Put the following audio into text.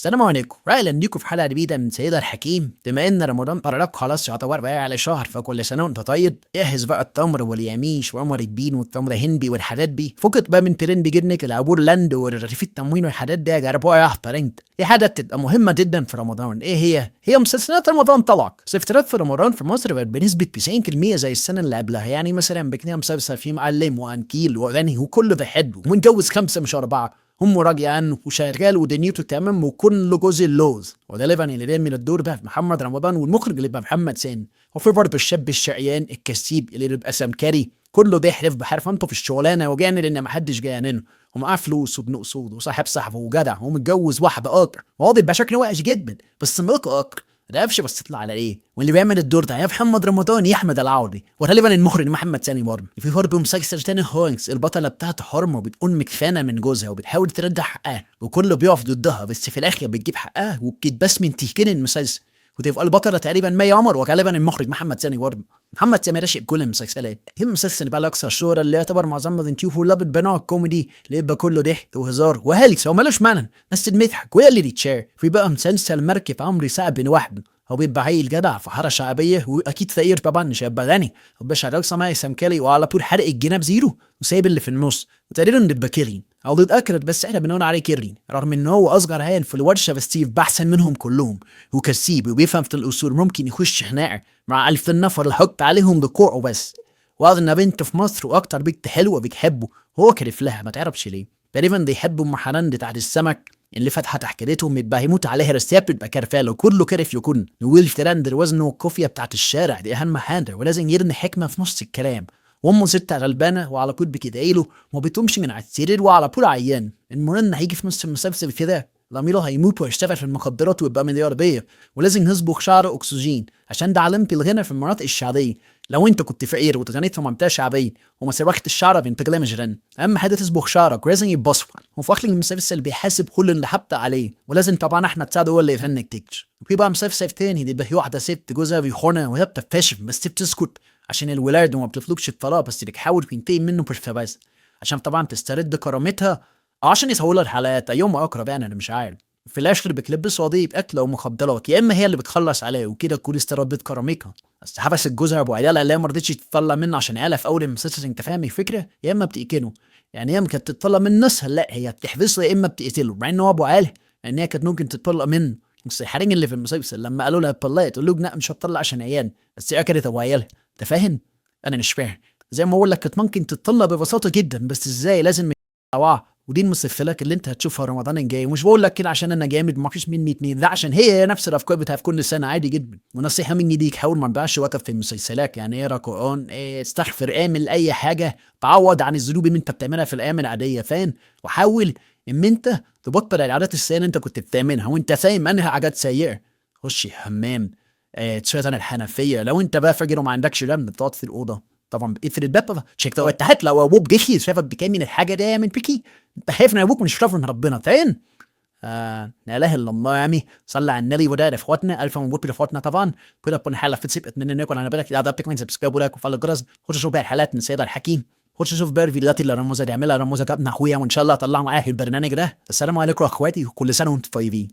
السلام عليكم، اهلا بيكم في حلقه جديده من سيدة الحكيم. بما ان رمضان قرب خلاص يعتبر بقى على شهر، فكل سنه وانت طيب. جهز بقى التمر واليميش وقمر الدين والتمر هندي والحاجات دي، فكت بقى من ترند جبنك العبور لاند والرغيف التموين والحاجات دي، جربوها يا احترنت. في حاجه بتبقى مهمه جدا في رمضان، ايه هي مسلسلات رمضان طبعا. سفترات في رمضان في مصر بقت بنسبه 90% زي السنه اللي قبلها. يعني مثلا بكنا مسلسل فيه معلم وانكيل وغني وكله بيحبه، ومتجوز 5 مش 4، هم راجعان وشغال ودنيته تمام وكل جزء اللوز. وده لبن اللي جاي من الدور بقى محمد رمضان، والمخرج اللي بقى محمد سامي. وفي برضه الشاب الشقيان الكسيب اللي بيبقى سمكري، كله بيحلف بحرفنته في الشغلانه وجاني لان محدش جايانينه، ومعاه فلوس وابن اصول وصاحب صاحبه وجدع ومتجوز واحده قاطر، واضح بشكل وحش جدا بس ملوك قطر. ده قفش بس تطلع على ايه. واللي بيعمل الدور ده يا محمد رمضان يا احمد العوضي، وغالبا المخرج محمد سامي برضه. في برضه مسلسل تاني هوينكس، البطله بتاعته حرمه وبتكون مكفانه من جوزها وبتحاول ترجع حقها وكله بيقف ضدها، بس في الاخر بتجيب حقها وبتتبسم تهكين المسلسل وتبقى البطله تقريبا مي عمر، وغالبا المخرج محمد سامي برضه. محمد سامي راشق كل المسلسلات. هي المسلسل بقى الاكثر شهره اللي يعتبر معظمنا بنشوفه لابد بنوع الكوميدي اللي يبقى كله ضحك وهزار وهلس ومالوش معنى، بس بنضحك وهي اللي تشير. في بقى مسلسل مركب عمري سعد بن وحده، هو بيبقى عيل جدع في حاره شعبيه واكيد فقير طبعا مش هيبقى غني، وباشا رقصه معي سمكري وعلى طول حرق الجناب زيرو وسايب اللي في النص، وتقريبا بيبقى كيرين او اتاكدت بس احنا بنقول عليه كيرين رغم ان هو اصغر عيل في الورشه، بس ستيف بحسن منهم كلهم وكسيب وبيفهم في الاصول، ممكن يخش خناقه مع 1000 نفر يحط عليهم بكوعه بس. واغنى بنت في مصر واكتر بنت حلوه بتحبه، هو كرف لها ما تعرفش ليه. تقريبا بيحبوا ام حنان بتاعت السمك اللي فتحت حكايتهم متبهموت عليها رسياب بتبقى كرفاله كله كرف يكون. ويل تراندر وزنه والكوفيه بتاعت الشارع دي اهم حاجه، ولازم يرمي حكمه في نص الكلام. وامه ست غلبانه وعلى طول بتدعي له وما بتقومش من على السرير وعلى طول عيان. المهم هيجي في نص المسلسل كده ضميره هيموت ويشتغل في المخدرات ويبقى ملياردير، ولازم يصبغ شعره اكسجين عشان ده علامه الغنى في المناطق الشعبيه. لو انت كنت فقير واتغنيت في منطقه شعبيه وما صبغت الشعر بنت كده مش غني. اهم حاجه تصبغ شعرك ولازم يبقى اصفر. وفي اخر المسلسل بيحاسب كل اللي حبت عليه، ولازم طبعا احنا تساعده هو اللي يفنك تكتش. وفي بقى مسلسل تاني دي في واحده ست جوزها بيخونها وهي بتكتشف بس بتسكت عشان الولاد وما بتطلبش الطلاق، بس بتحاول تنتقم منه بس عشان طبعا تسترد كرامتها او عشان يسهلوا الحلقات يوم اقرب. يعني انا مش عارف. في الاخر بتلبس قضيه اكل ومخدرات، يا اما هي اللي بتخلص عليه وكده تكون استردت كرامتها، بس حبست جوزها ابو عيالها اللي هي ما رضتش تطلع منه عشان عيالها في اول المسلسل. انت فاهم الفكره؟ يا اما بتقتله، يعني هي ما كانت تطلع من نفسها، لا هي بتحبسه يا اما بتقتله، مع ان هو ابو عيالها ان هي كانت ممكن تطلق منه. بس الحريم اللي في المسلسل لما قالوا لها اتطلقت تقول له لا مش هتطلق عشان عيال، بس هي كانت ابو عيالها. انت فاهم؟ انا مش فاهم. زي ما اقول لك كانت ممكن تطلق ببساطه جدا، بس ازاي لازم اوعى. ودي المسلسلات اللي انت هتشوفها رمضان الجاي، ومش بقول لك كده عشان انا جامد ما فيش مني اتنين، لا عشان هي نفس الافكار بتاعت في كل سنه عادي جدا. ونصيحه مني ليك حاول ما تضيعش وقتك في المسلسلات، يعني اقرا قران، استغفر، اعمل اي حاجه تعوض عن الذنوب اللي انت بتعملها في الايام العاديه، فاهم؟ وحاول ان انت تبطل العادات السيئه اللي انت كنت بتعملها وانت فاهم انها عادات سيئه. خش الحمام، تشغل الحنفيه. لو انت بقى فجر وما عندكش دم تقعد في الاوضه طبعا اقفل الباب. شيك لو اتحت لو ابوك جه شافك بكامل الحاجه دي من بيكي، انت خايف ان ابوك مش شايف من ربنا، فين؟ لا اله الا الله يا عمي. صلى على النبي وده لاخواتنا، الف مبروك لاخواتنا طبعا. كده تكون حلقه في تسيب اتمنى انكم على بالك اذا بتكمل سبسكرايب ولايك وفعل الجرس. خش شوف باقي الحلقات من سيد الحكيم، خش شوف باقي الفيديوهات اللي رموزه دي عاملها رموزه ابن اخويا، وان شاء الله اطلع معاه البرنامج ده. السلام عليكم يا اخواتي وكل سنه وانتم طيبين.